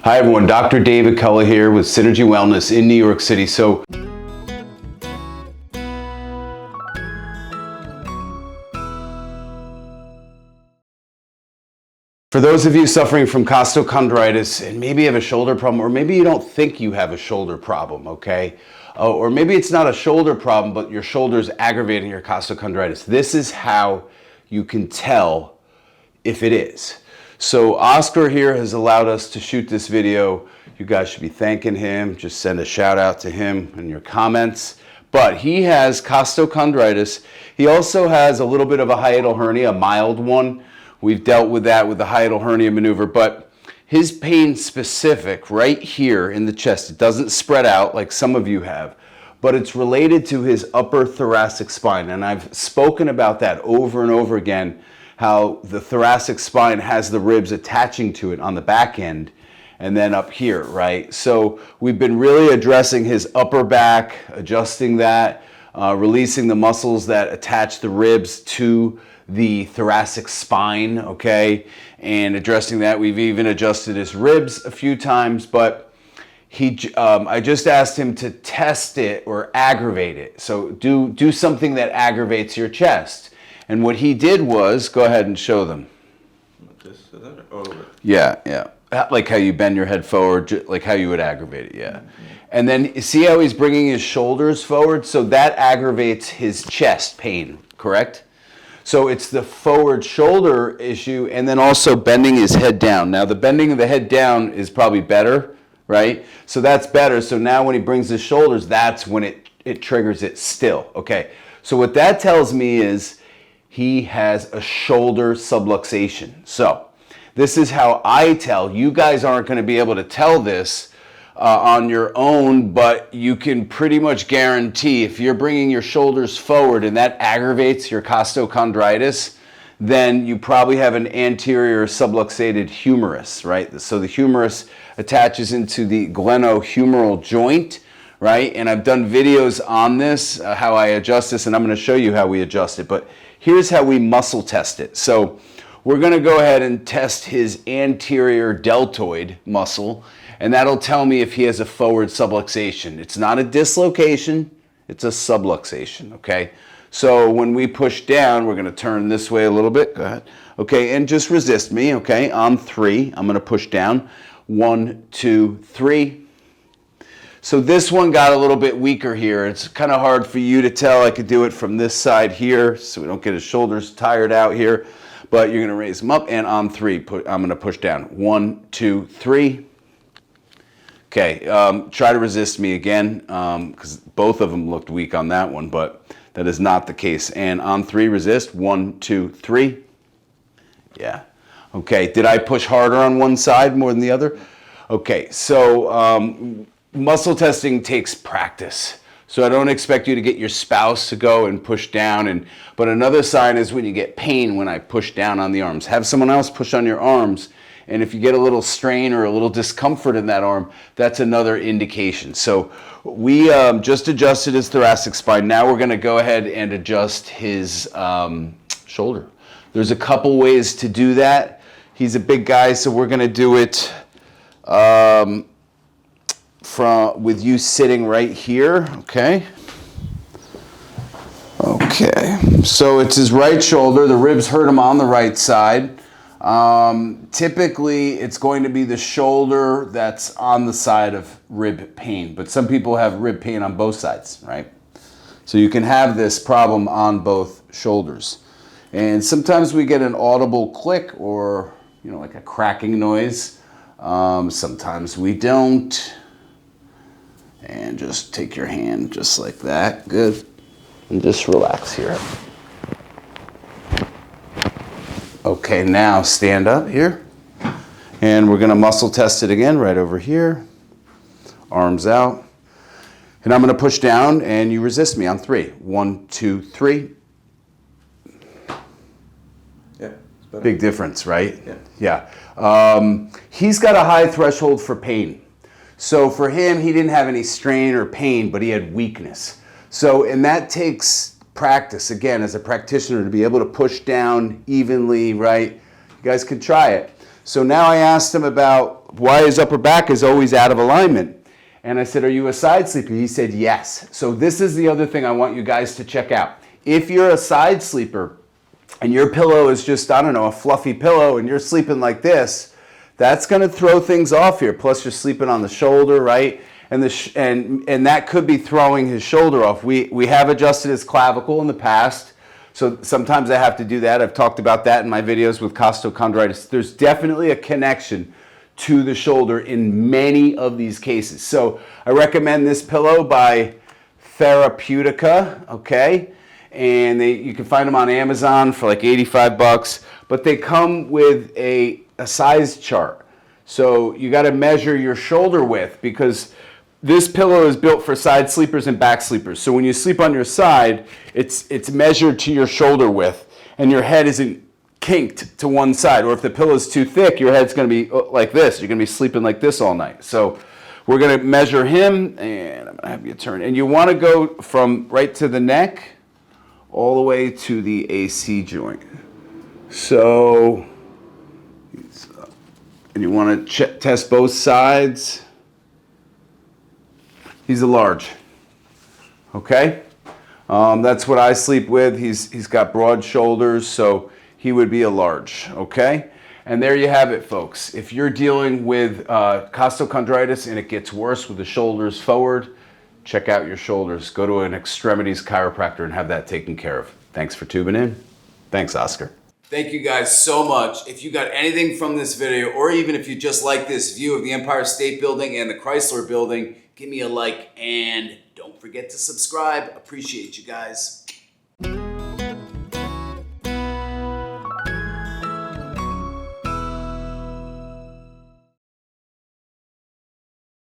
Hi everyone, Dr. David Cullen here with Synergy Wellness in New York City. So for those of you suffering from costochondritis and maybe you have a shoulder problem, or maybe you don't think you have a shoulder problem, okay? Or maybe it's not a shoulder problem, but your shoulder is aggravating your costochondritis. This is how you can tell if it is. So Oscar here has allowed us to shoot this video. You guys should be thanking him. Just send a shout out to him in your comments. But he has costochondritis. He also has a little bit of a hiatal hernia, a mild one. We've dealt with that with the hiatal hernia maneuver, but his pain specific right here in the chest, it doesn't spread out like some of you have, but it's related to his upper thoracic spine. And I've spoken about that over and over again, how the thoracic spine has the ribs attaching to it on the back end and then up here, right? So we've been really addressing his upper back, adjusting that, releasing the muscles that attach the ribs to the thoracic spine, okay? And addressing that. We've even adjusted his ribs a few times, but I just asked him to test it or aggravate it. So do something that aggravates your chest. And what he did was, go ahead and show them. Yeah. Like how you bend your head forward, like how you would aggravate it, yeah. And then see how he's bringing his shoulders forward? So that aggravates his chest pain, correct? So it's the forward shoulder issue and then also bending his head down. Now the bending of the head down is probably better, right? So that's better. So now when he brings his shoulders, that's when it triggers it still, okay? So what that tells me is he has a shoulder subluxation. So this is how I tell. You guys aren't going to be able to tell this on your own, but you can pretty much guarantee if you're bringing your shoulders forward and that aggravates your costochondritis, then you probably have an anterior subluxated humerus, right? So the humerus attaches into the glenohumeral joint, right? And I've done videos on this, how I adjust this, and I'm going to show you how we adjust it. But here's how we muscle test it. So we're going to go ahead and test his anterior deltoid muscle, and that'll tell me if he has a forward subluxation. It's not a dislocation, it's a subluxation, okay? So when we push down, we're going to turn this way a little bit. Go ahead. Okay, and just resist me, okay? On 3, I'm going to push down. 1, 2, 3. So this one got a little bit weaker here. It's kind of hard for you to tell. I could do it from this side here so we don't get his shoulders tired out here. But you're going to raise them up, and on 3, I'm going to push down. 1, 2, 3. Okay, try to resist me again, because both of them looked weak on that one, but that is not the case. And on 3, resist. 1, 2, 3. Yeah. Okay, did I push harder on one side more than the other? Okay, so muscle testing takes practice. So I don't expect you to get your spouse to go and push down. But another sign is when you get pain when I push down on the arms. Have someone else push on your arms. And if you get a little strain or a little discomfort in that arm, that's another indication. So we just adjusted his thoracic spine. Now we're going to go ahead and adjust his shoulder. There's a couple ways to do that. He's a big guy, so we're going to do it with you sitting right here, okay? Okay, so it's his right shoulder. The ribs hurt him on the right side. Typically, it's going to be the shoulder that's on the side of rib pain, but some people have rib pain on both sides, right? So you can have this problem on both shoulders. And sometimes we get an audible click or, like a cracking noise. Sometimes we don't. And just take your hand just like that. Good. And just relax here. Okay, now stand up here. And we're going to muscle test it again right over here. Arms out. And I'm going to push down and you resist me on 3. 1, 2, 3. Yeah. Big difference, right? Yeah. Yeah. He's got a high threshold for pain. So for him, he didn't have any strain or pain, but he had weakness. So, and that takes practice, again, as a practitioner, to be able to push down evenly, right? You guys could try it. So now I asked him about why his upper back is always out of alignment. And I said, are you a side sleeper? He said, yes. So this is the other thing I want you guys to check out. If you're a side sleeper and your pillow is just, I don't know, a fluffy pillow and you're sleeping like this, that's going to throw things off here. Plus you're sleeping on the shoulder, right? And that could be throwing his shoulder off. We have adjusted his clavicle in the past. So sometimes I have to do that. I've talked about that in my videos with costochondritis. There's definitely a connection to the shoulder in many of these cases. So I recommend this pillow by Therapeutica, okay? And you can find them on Amazon for like 85 bucks, but they come with a size chart. So you got to measure your shoulder width, because this pillow is built for side sleepers and back sleepers. So when you sleep on your side, it's measured to your shoulder width, and your head isn't kinked to one side. Or if the pillow is too thick, your head's going to be like this. You're going to be sleeping like this all night. So we're going to measure him, and I'm going to have you turn. And you want to go from right to the neck all the way to the AC joint. So, and you want to test both sides. He's a large, okay? That's what I sleep with. He's got broad shoulders, so he would be a large, okay? And there you have it, folks. If you're dealing with costochondritis and it gets worse with the shoulders forward, check out your shoulders. Go to an extremities chiropractor and have that taken care of. Thanks for tuning in. Thanks, Oscar. Thank you guys so much. If you got anything from this video, or even if you just like this view of the Empire State Building and the Chrysler Building, give me a like and don't forget to subscribe. Appreciate you guys.